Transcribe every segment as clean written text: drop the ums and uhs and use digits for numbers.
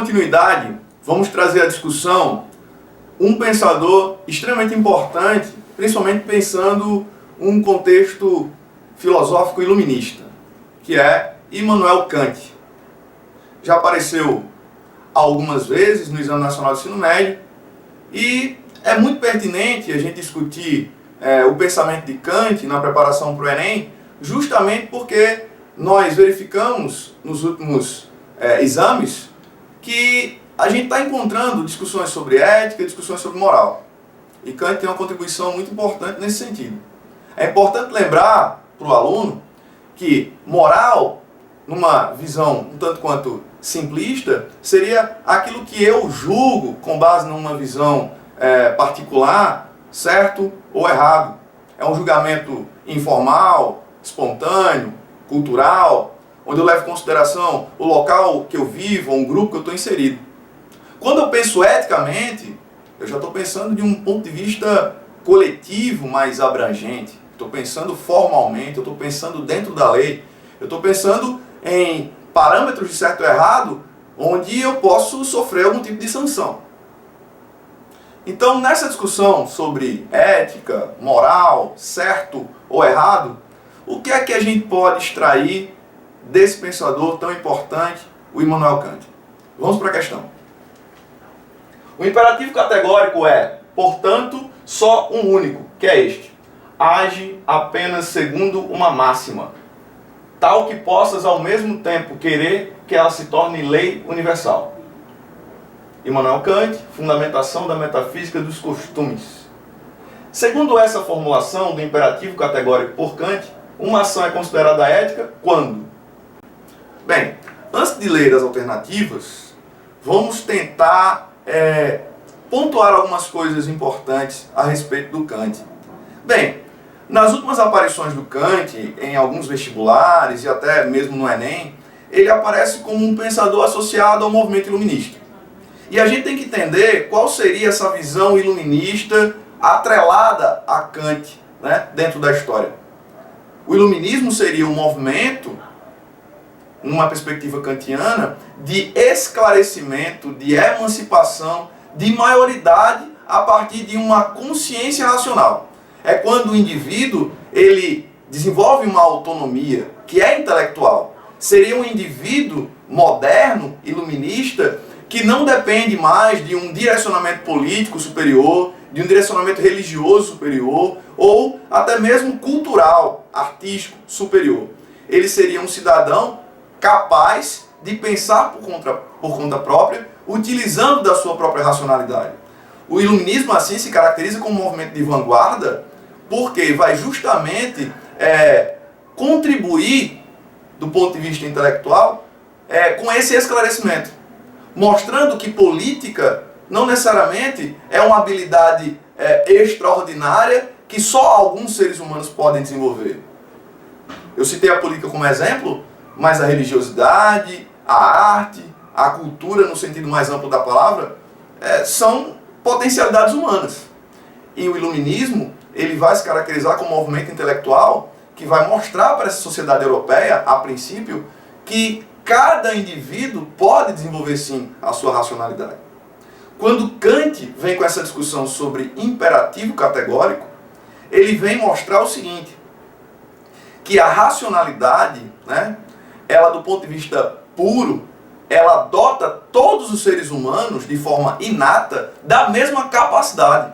continuidade, vamos trazer à discussão um pensador extremamente importante, principalmente pensando um contexto filosófico iluminista, que é Immanuel Kant. Já apareceu algumas vezes no Exame Nacional de Ensino Médio e é muito pertinente a gente discutir o pensamento de Kant na preparação para o Enem, justamente porque nós verificamos nos últimos exames que a gente está encontrando discussões sobre ética, discussões sobre moral. E Kant tem uma contribuição muito importante nesse sentido. É importante lembrar para o aluno que moral, numa visão um tanto quanto simplista, seria aquilo que eu julgo com base numa visão particular, certo ou errado. É um julgamento informal, espontâneo, cultural, onde eu levo em consideração o local que eu vivo, ou um grupo que eu estou inserido. Quando eu penso eticamente, eu já estou pensando de um ponto de vista coletivo mais abrangente. Estou pensando formalmente, eu estou pensando dentro da lei. Eu estou pensando em parâmetros de certo ou errado, onde eu posso sofrer algum tipo de sanção. Então, nessa discussão sobre ética, moral, certo ou errado, o que é que a gente pode extrair desse pensador tão importante, o Immanuel Kant? Vamos para a questão. O imperativo categórico é, portanto, só um único, que é este: age apenas segundo uma máxima, tal que possas ao mesmo tempo querer que ela se torne lei universal. Immanuel Kant, Fundamentação da Metafísica dos Costumes. Segundo essa formulação do imperativo categórico por Kant, uma ação é considerada ética quando? Bem, antes de ler as alternativas, vamos tentar pontuar algumas coisas importantes a respeito do Kant. Bem, nas últimas aparições do Kant, em alguns vestibulares e até mesmo no Enem, ele aparece como um pensador associado ao movimento iluminista. E a gente tem que entender qual seria essa visão iluminista atrelada a Kant, né, dentro da história. O iluminismo seria um movimento, numa perspectiva kantiana, de esclarecimento, de emancipação, de maioridade a partir de uma consciência racional. É quando o indivíduo ele desenvolve uma autonomia que é intelectual. Seria um indivíduo moderno, iluminista, que não depende mais de um direcionamento político superior, de um direcionamento religioso superior, ou até mesmo cultural, artístico superior. Ele seria um cidadão capaz de pensar por conta própria, utilizando da sua própria racionalidade. O iluminismo, assim, se caracteriza como um movimento de vanguarda, porque vai justamente contribuir, do ponto de vista intelectual, com esse esclarecimento, mostrando que política não necessariamente é uma habilidade extraordinária que só alguns seres humanos podem desenvolver. Eu citei a política como exemplo, mas a religiosidade, a arte, a cultura, no sentido mais amplo da palavra, são potencialidades humanas. E o iluminismo, ele vai se caracterizar como um movimento intelectual que vai mostrar para essa sociedade europeia, a princípio, que cada indivíduo pode desenvolver sim a sua racionalidade. Quando Kant vem com essa discussão sobre imperativo categórico, ele vem mostrar o seguinte, que a racionalidade, né, ela do ponto de vista puro, ela dota todos os seres humanos de forma inata da mesma capacidade.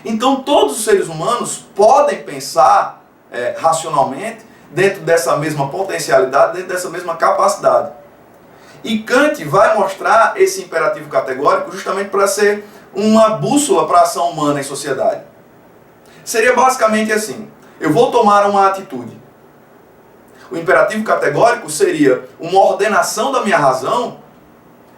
Então todos os seres humanos podem pensar racionalmente dentro dessa mesma potencialidade, dentro dessa mesma capacidade. E Kant vai mostrar esse imperativo categórico justamente para ser uma bússola para a ação humana em sociedade. Seria basicamente assim: eu vou tomar uma atitude. O imperativo categórico seria uma ordenação da minha razão,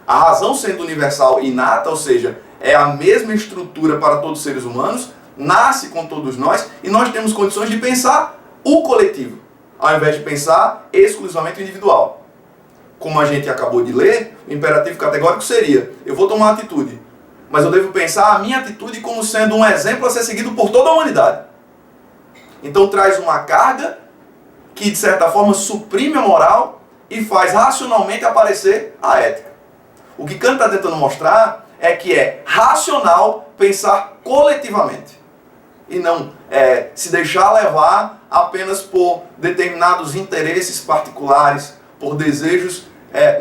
a razão sendo universal e inata, ou seja, é a mesma estrutura para todos os seres humanos, nasce com todos nós, e nós temos condições de pensar o coletivo, ao invés de pensar exclusivamente o individual. Como a gente acabou de ler, o imperativo categórico seria: eu vou tomar uma atitude, mas eu devo pensar a minha atitude como sendo um exemplo a ser seguido por toda a humanidade. Então traz uma carga que, de certa forma, suprime a moral e faz racionalmente aparecer a ética. O que Kant está tentando mostrar é que é racional pensar coletivamente e não se deixar levar apenas por determinados interesses particulares, por desejos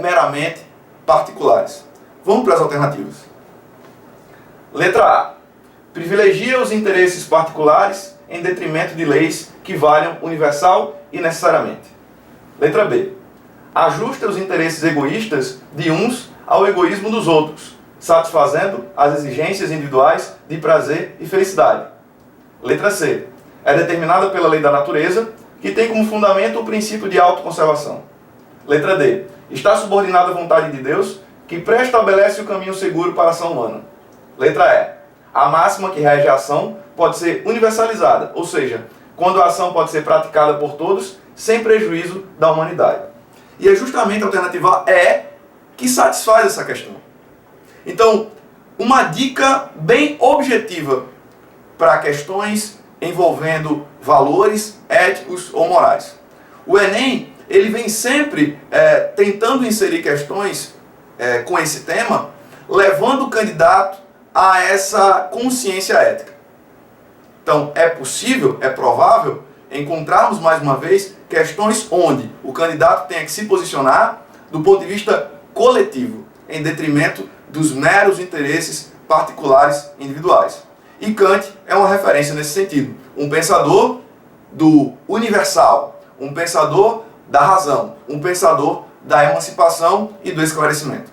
meramente particulares. Vamos para as alternativas. Letra A. Privilegia os interesses particulares em detrimento de leis que valham universal e necessariamente. Letra B. Ajusta os interesses egoístas de uns ao egoísmo dos outros, satisfazendo as exigências individuais de prazer e felicidade. Letra C. É determinada pela lei da natureza, que tem como fundamento o princípio de autoconservação. Letra D. Está subordinada à vontade de Deus, que pré-estabelece o caminho seguro para a ação humana. Letra E. A máxima que rege a ação pode ser universalizada, ou seja, quando a ação pode ser praticada por todos, sem prejuízo da humanidade. E é justamente a alternativa E que satisfaz essa questão. Então, uma dica bem objetiva para questões envolvendo valores éticos ou morais. O Enem, ele vem sempre tentando inserir questões com esse tema, levando o candidato a essa consciência ética. Então, é possível, é provável, encontrarmos mais uma vez questões onde o candidato tenha que se posicionar do ponto de vista coletivo, em detrimento dos meros interesses particulares individuais. E Kant é uma referência nesse sentido. Um pensador do universal, um pensador da razão, um pensador da emancipação e do esclarecimento.